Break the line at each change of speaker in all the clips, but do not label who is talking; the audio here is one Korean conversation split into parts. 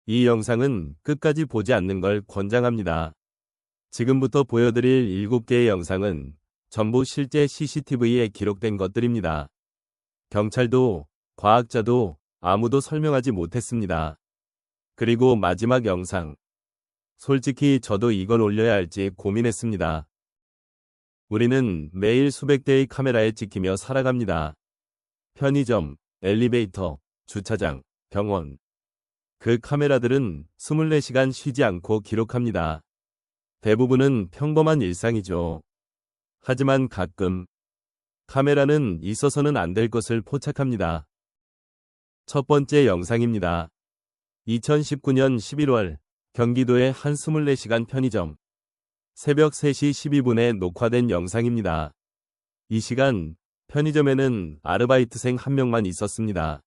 이 영상은 끝까지 보지 않는 걸 권장합니다. 지금부터 보여드릴 7개의 영상은 전부 실제 CCTV에 기록된 것들입니다. 경찰도, 과학자도 아무도 설명하지 못했습니다. 그리고 마지막 영상. 솔직히 저도 이걸 올려야 할지 고민했습니다. 우리는 매일 수백 대의 카메라에 찍히며 살아갑니다. 편의점, 엘리베이터, 주차장, 병원. 그 카메라들은 24시간 쉬지 않고 기록합니다. 대부분은 평범한 일상이죠. 하지만 가끔 카메라는 있어서는 안 될 것을 포착합니다. 첫 번째 영상입니다. 2019년 11월 경기도의 한 24시간 편의점. 새벽 3시 12분에 녹화된 영상입니다. 이 시간 편의점에는 아르바이트생 한 명만 있었습니다.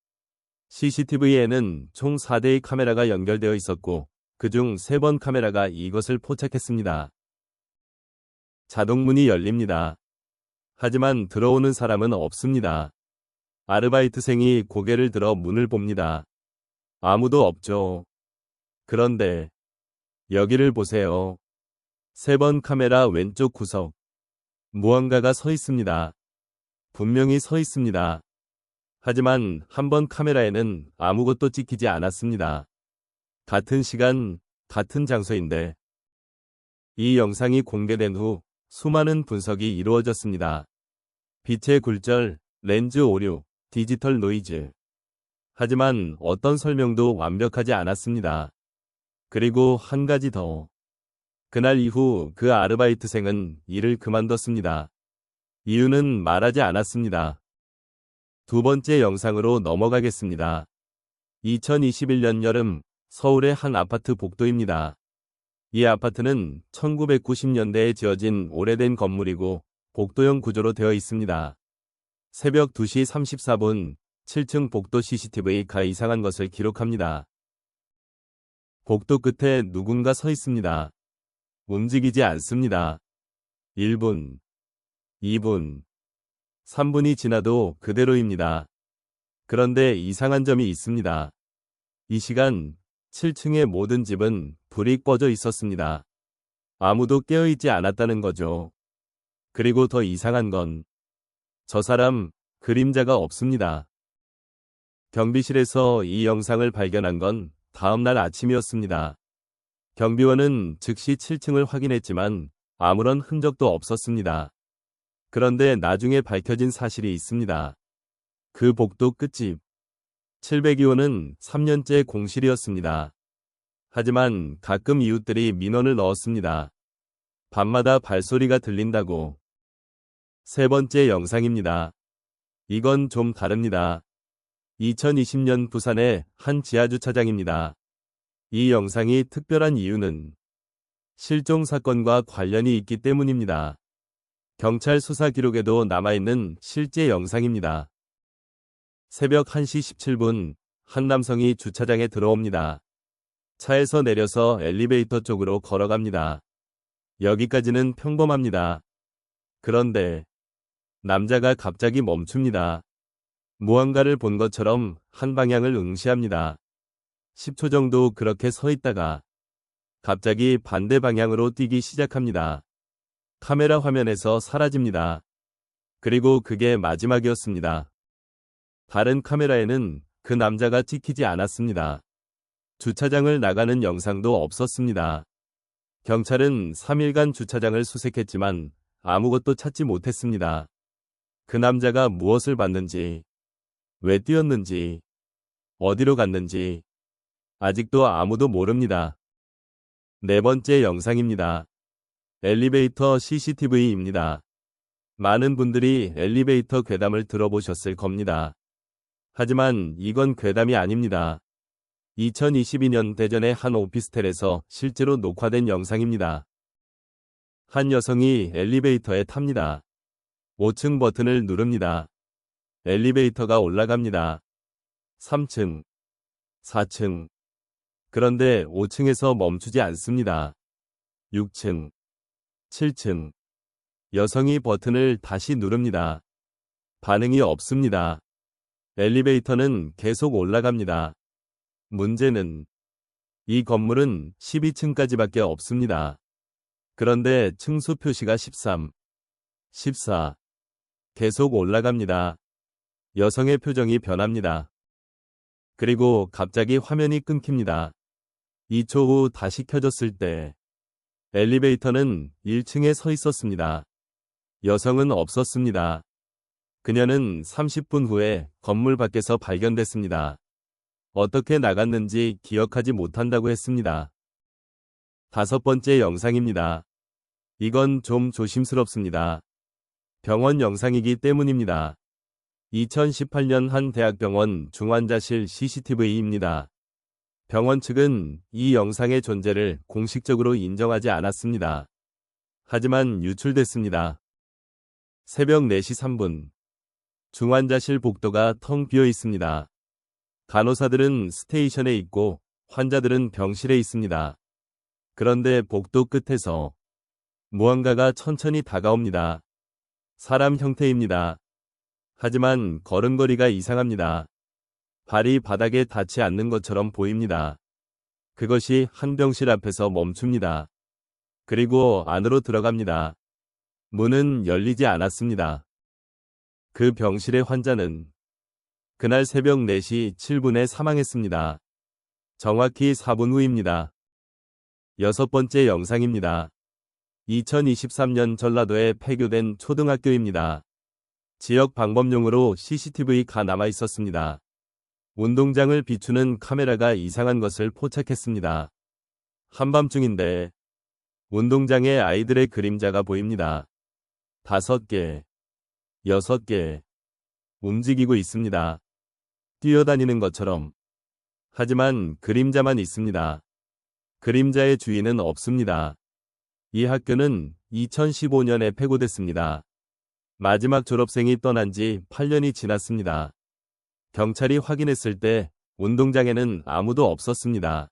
CCTV에는 총 4대의 카메라가 연결되어 있었고 그중 3번 카메라가 이것을 포착했습니다. 자동문이 열립니다. 하지만 들어오는 사람은 없습니다. 아르바이트생이 고개를 들어 문을 봅니다. 아무도 없죠. 그런데 여기를 보세요. 3번 카메라 왼쪽 구석. 무언가가 서 있습니다. 분명히 서 있습니다. 하지만 한 번 카메라에는 아무것도 찍히지 않았습니다. 같은 시간, 같은 장소인데. 이 영상이 공개된 후 수많은 분석이 이루어졌습니다. 빛의 굴절, 렌즈 오류, 디지털 노이즈. 하지만 어떤 설명도 완벽하지 않았습니다. 그리고 한 가지 더. 그날 이후 그 아르바이트생은 일을 그만뒀습니다. 이유는 말하지 않았습니다. 두 번째 영상으로 넘어가겠습니다. 2021년 여름 서울의 한 아파트 복도입니다. 이 아파트는 1990년대에 지어진 오래된 건물이고 복도형 구조로 되어 있습니다. 새벽 2시 34분 7층 복도 CCTV가 이상한 것을 기록합니다. 복도 끝에 누군가 서 있습니다. 움직이지 않습니다. 1분, 2분, 3분이 지나도 그대로입니다. 그런데 이상한 점이 있습니다. 이 시간 7층의 모든 집은 불이 꺼져 있었습니다. 아무도 깨어있지 않았다는 거죠. 그리고 더 이상한 건 저 사람 그림자가 없습니다. 경비실에서 이 영상을 발견한 건 다음날 아침이었습니다. 경비원은 즉시 7층을 확인했지만 아무런 흔적도 없었습니다. 그런데 나중에 밝혀진 사실이 있습니다. 그 복도 끝집 702호는 3년째 공실이었습니다. 하지만 가끔 이웃들이 민원을 넣었습니다. 밤마다 발소리가 들린다고. 세 번째 영상입니다. 이건 좀 다릅니다. 2020년 부산의 한 지하주차장입니다. 이 영상이 특별한 이유는 실종 사건과 관련이 있기 때문입니다. 경찰 수사 기록에도 남아있는 실제 영상입니다. 새벽 1시 17분 한 남성이 주차장에 들어옵니다. 차에서 내려서 엘리베이터 쪽으로 걸어갑니다. 여기까지는 평범합니다. 그런데 남자가 갑자기 멈춥니다. 무언가를 본 것처럼 한 방향을 응시합니다. 10초 정도 그렇게 서 있다가 갑자기 반대 방향으로 뛰기 시작합니다. 카메라 화면에서 사라집니다. 그리고 그게 마지막이었습니다. 다른 카메라에는 그 남자가 찍히지 않았습니다. 주차장을 나가는 영상도 없었습니다. 경찰은 3일간 주차장을 수색했지만 아무것도 찾지 못했습니다. 그 남자가 무엇을 봤는지, 왜 뛰었는지, 어디로 갔는지 아직도 아무도 모릅니다. 네 번째 영상입니다. 엘리베이터 CCTV입니다. 많은 분들이 엘리베이터 괴담을 들어보셨을 겁니다. 하지만 이건 괴담이 아닙니다. 2022년 대전의 한 오피스텔에서 실제로 녹화된 영상입니다. 한 여성이 엘리베이터에 탑니다. 5층 버튼을 누릅니다. 엘리베이터가 올라갑니다. 3층, 4층. 그런데 5층에서 멈추지 않습니다. 6층, 7층. 여성이 버튼을 다시 누릅니다. 반응이 없습니다. 엘리베이터는 계속 올라갑니다. 문제는 이 건물은 12층까지밖에 없습니다. 그런데 층수 표시가 13, 14. 계속 올라갑니다. 여성의 표정이 변합니다. 그리고 갑자기 화면이 끊깁니다. 2초 후 다시 켜졌을 때 엘리베이터는 1층에 서 있었습니다. 여성은 없었습니다. 그녀는 30분 후에 건물 밖에서 발견됐습니다. 어떻게 나갔는지 기억하지 못한다고 했습니다. 5번째 영상입니다. 이건 좀 조심스럽습니다. 병원 영상이기 때문입니다. 2018년 한 대학병원 중환자실 CCTV입니다. 병원 측은 이 영상의 존재를 공식적으로 인정하지 않았습니다. 하지만 유출됐습니다. 새벽 4시 3분. 중환자실 복도가 텅 비어 있습니다. 간호사들은 스테이션에 있고 환자들은 병실에 있습니다. 그런데 복도 끝에서 무언가가 천천히 다가옵니다. 사람 형태입니다. 하지만 걸음걸이가 이상합니다. 발이 바닥에 닿지 않는 것처럼 보입니다. 그것이 한 병실 앞에서 멈춥니다. 그리고 안으로 들어갑니다. 문은 열리지 않았습니다. 그 병실의 환자는 그날 새벽 4시 7분에 사망했습니다. 정확히 4분 후입니다. 6번째 영상입니다. 2023년 전라도에 폐교된 초등학교입니다. 지역 방범용으로 CCTV가 남아 있었습니다. 운동장을 비추는 카메라가 이상한 것을 포착했습니다. 한밤중인데 운동장에 아이들의 그림자가 보입니다. 5개, 6개 움직이고 있습니다. 뛰어다니는 것처럼. 하지만 그림자만 있습니다. 그림자의 주인은 없습니다. 이 학교는 2015년에 폐교됐습니다. 마지막 졸업생이 떠난 지 8년이 지났습니다. 경찰이 확인했을 때 운동장에는 아무도 없었습니다.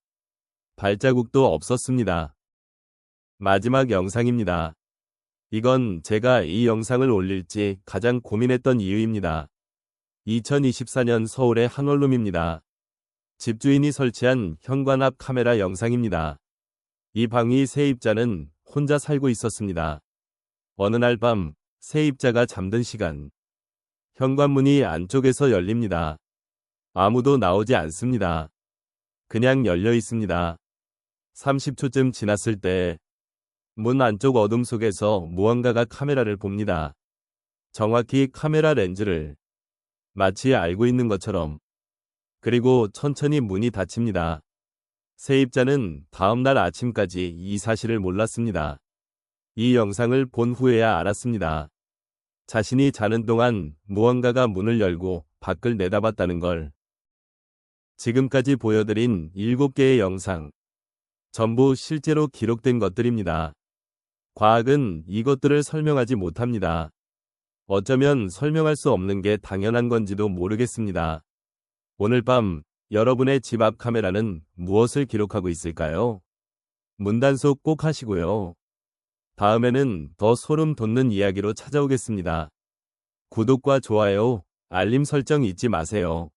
발자국도 없었습니다. 마지막 영상입니다. 이건 제가 이 영상을 올릴지 가장 고민했던 이유입니다. 2024년 서울의 한 원룸입니다. 집주인이 설치한 현관 앞 카메라 영상입니다. 이 방의 세입자는 혼자 살고 있었습니다. 어느 날 밤 세입자가 잠든 시간, 현관문이 안쪽에서 열립니다. 아무도 나오지 않습니다. 그냥 열려 있습니다. 30초쯤 지났을 때 문 안쪽 어둠 속에서 무언가가 카메라를 봅니다. 정확히 카메라 렌즈를 마치 알고 있는 것처럼. 그리고 천천히 문이 닫힙니다. 세입자는 다음 날 아침까지 이 사실을 몰랐습니다. 이 영상을 본 후에야 알았습니다. 자신이 자는 동안 무언가가 문을 열고 밖을 내다봤다는 걸. 지금까지 보여드린 7개의 영상. 전부 실제로 기록된 것들입니다. 과학은 이것들을 설명하지 못합니다. 어쩌면 설명할 수 없는 게 당연한 건지도 모르겠습니다. 오늘 밤 여러분의 집 앞 카메라는 무엇을 기록하고 있을까요? 문단속 꼭 하시고요. 다음에는 더 소름 돋는 이야기로 찾아오겠습니다. 구독과 좋아요, 알림 설정 잊지 마세요.